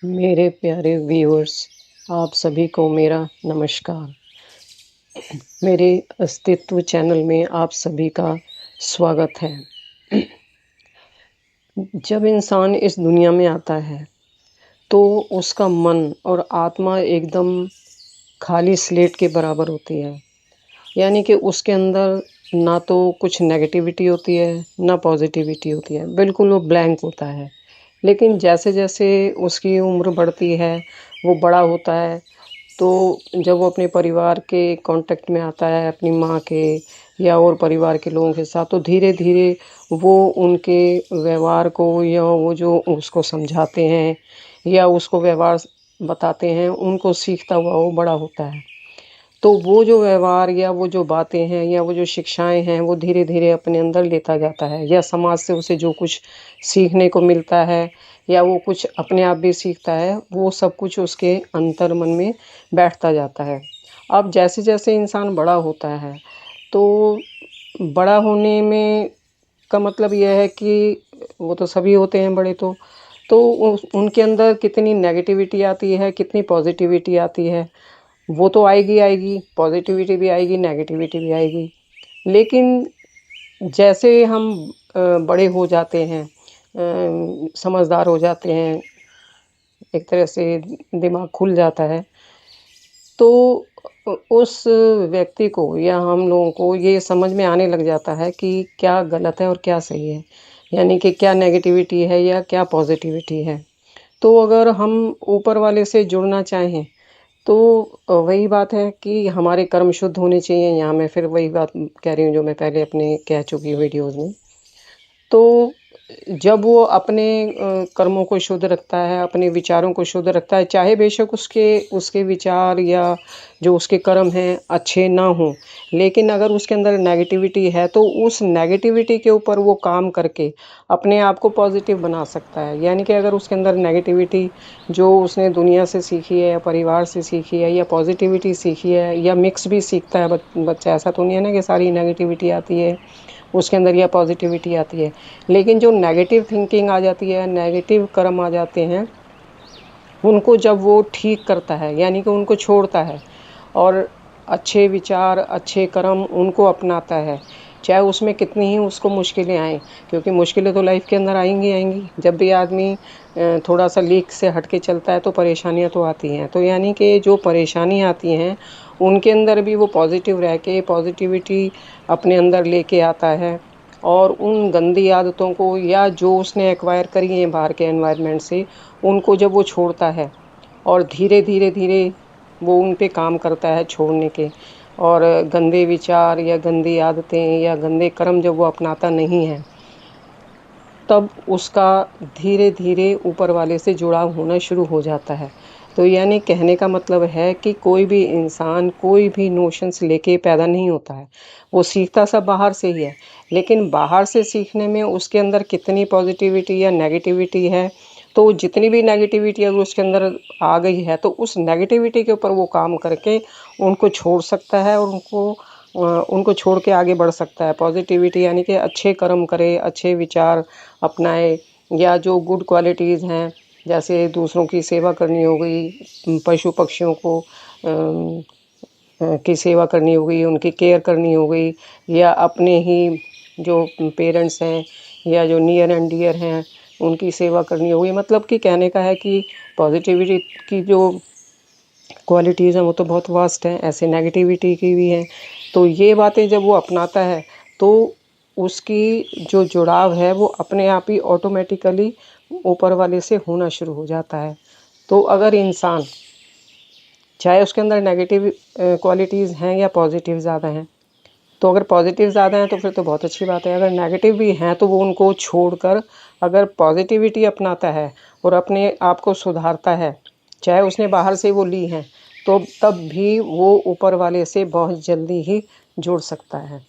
मेरे प्यारे व्यूअर्स, आप सभी को मेरा नमस्कार। मेरे अस्तित्व चैनल में आप सभी का स्वागत है। जब इंसान इस दुनिया में आता है तो उसका मन और आत्मा एकदम खाली स्लेट के बराबर होती है। यानी कि उसके अंदर ना तो कुछ नेगेटिविटी होती है, ना पॉजिटिविटी होती है, बिल्कुल वो ब्लैंक होता है। लेकिन जैसे-जैसे उसकी उम्र बढ़ती है, वो बड़ा होता है, तो जब वो अपने परिवार के कॉन्टैक्ट में आता है, अपनी माँ के या और परिवार के लोगों के साथ, तो धीरे-धीरे वो उनके व्यवहार को या वो जो उसको समझाते हैं या उसको व्यवहार बताते हैं, उनको सीखता हुआ वो बड़ा होता है। तो वो जो व्यवहार या वो जो बातें हैं या वो जो शिक्षाएँ हैं, वो धीरे-धीरे अपने अंदर लेता जाता है या समाज से उसे जो कुछ सीखने को मिलता है या वो कुछ अपने आप भी सीखता है, वो सब कुछ उसके अंतर्मन में बैठता जाता है। अब जैसे-जैसे इंसान बड़ा होता है, तो बड़ा होने में का मतलब ये है कि वो तो सभी होते हैं बड़े तो उनके अंदर कितनी नेगेटिविटी आती है, कितनी पॉज़िटिविटी आती है, वो तो आएगी, पॉज़िटिविटी भी आएगी, नेगेटिविटी भी आएगी। लेकिन जैसे हम बड़े हो जाते हैं, समझदार हो जाते हैं, एक तरह से दिमाग खुल जाता है, तो उस व्यक्ति को या हम लोगों को ये समझ में आने लग जाता है कि क्या गलत है और क्या सही है। यानी कि क्या नेगेटिविटी है या क्या पॉज़िटिविटी है। तो अगर हम ऊपर वाले से जुड़ना चाहें तो वही बात है कि हमारे कर्म शुद्ध होने चाहिए। यहाँ मैं फिर वही बात कह रही हूँ जो मैं पहले अपने कह चुकी हूँ वीडियोज़ में। तो जब वो अपने कर्मों को शुद्ध रखता है, अपने विचारों को शुद्ध रखता है, चाहे बेशक उसके उसके विचार या जो उसके कर्म हैं अच्छे ना हों, लेकिन अगर उसके अंदर नेगेटिविटी है तो उस नेगेटिविटी के ऊपर वो काम करके अपने आप को पॉजिटिव बना सकता है। यानी कि अगर उसके अंदर नेगेटिविटी जो उसने दुनिया से सीखी है या परिवार से सीखी है या पॉजिटिविटी सीखी है या मिक्स भी सीखता है बच्चा, ऐसा तो नहीं है ना कि सारी नेगेटिविटी आती है उसके अंदर या पॉजिटिविटी आती है। लेकिन जो नेगेटिव थिंकिंग आ जाती है, नेगेटिव कर्म आ जाते हैं, उनको जब वो ठीक करता है यानी कि उनको छोड़ता है और अच्छे विचार, अच्छे कर्म उनको अपनाता है, चाहे उसमें कितनी ही उसको मुश्किलें आएँ, क्योंकि मुश्किलें तो लाइफ़ के अंदर आएँगी आएँगी। जब भी आदमी थोड़ा-सा लीक से हट के चलता है तो परेशानियाँ तो आती हैं। तो यानी कि जो परेशानी आती हैं, उनके अंदर भी वो पॉज़िटिव रह के पॉज़िटिविटी अपने अंदर लेके आता है और उन गंदी आदतों को या जो उसने एक्वायर करी हैं बाहर के एनवायरनमेंट से, उनको जब वो छोड़ता है और धीरे-धीरे वो उन पे काम करता है छोड़ने के और गंदे विचार या गंदी आदतें या गंदे कर्म जब वो अपनाता नहीं है, तब उसका धीरे-धीरे ऊपर वाले से जुड़ाव होना शुरू हो जाता है। तो यानी कहने का मतलब है कि कोई भी इंसान कोई भी नोशंस लेके पैदा नहीं होता है। वो सीखता सब बाहर से ही है, लेकिन बाहर से सीखने में उसके अंदर कितनी पॉज़िटिविटी या नेगेटिविटी है, तो जितनी भी नेगेटिविटी अगर उसके अंदर आ गई है, तो उस नेगेटिविटी के ऊपर वो काम करके उनको छोड़ सकता है और उनको छोड़ के आगे बढ़ सकता है। पॉज़िटिविटी यानी कि अच्छे कर्म करे, अच्छे विचार अपनाए या जो गुड क्वालिटीज़ हैं, जैसे दूसरों की सेवा करनी हो गई, पशु-पक्षियों को की सेवा करनी हो गई, उनकी केयर करनी हो गई या अपने ही जो पेरेंट्स हैं या जो नियर एंड डियर हैं, उनकी सेवा करनी हो गई। मतलब कि कहने का है कि पॉज़िटिविटी की जो क्वालिटीज़ हैं वो तो बहुत वास्ट हैं, ऐसे नेगेटिविटी की भी हैं। तो ये बातें जब वो अपनाता है तो उसकी जो जुड़ाव है वो अपने आप ही ऑटोमेटिकली ऊपर वाले से होना शुरू हो जाता है। तो अगर इंसान चाहे उसके अंदर नेगेटिव क्वालिटीज़ हैं या पॉजिटिव ज़्यादा हैं, तो अगर पॉजिटिव ज़्यादा हैं तो फिर तो बहुत अच्छी बात है। अगर नेगेटिव भी हैं तो वो उनको छोड़कर अगर पॉजिटिविटी अपनाता है और अपने आप को सुधारता है, चाहे उसने बाहर से वो ली हैं, तो तब भी वो ऊपर वाले से बहुत जल्दी ही जुड़ सकता है।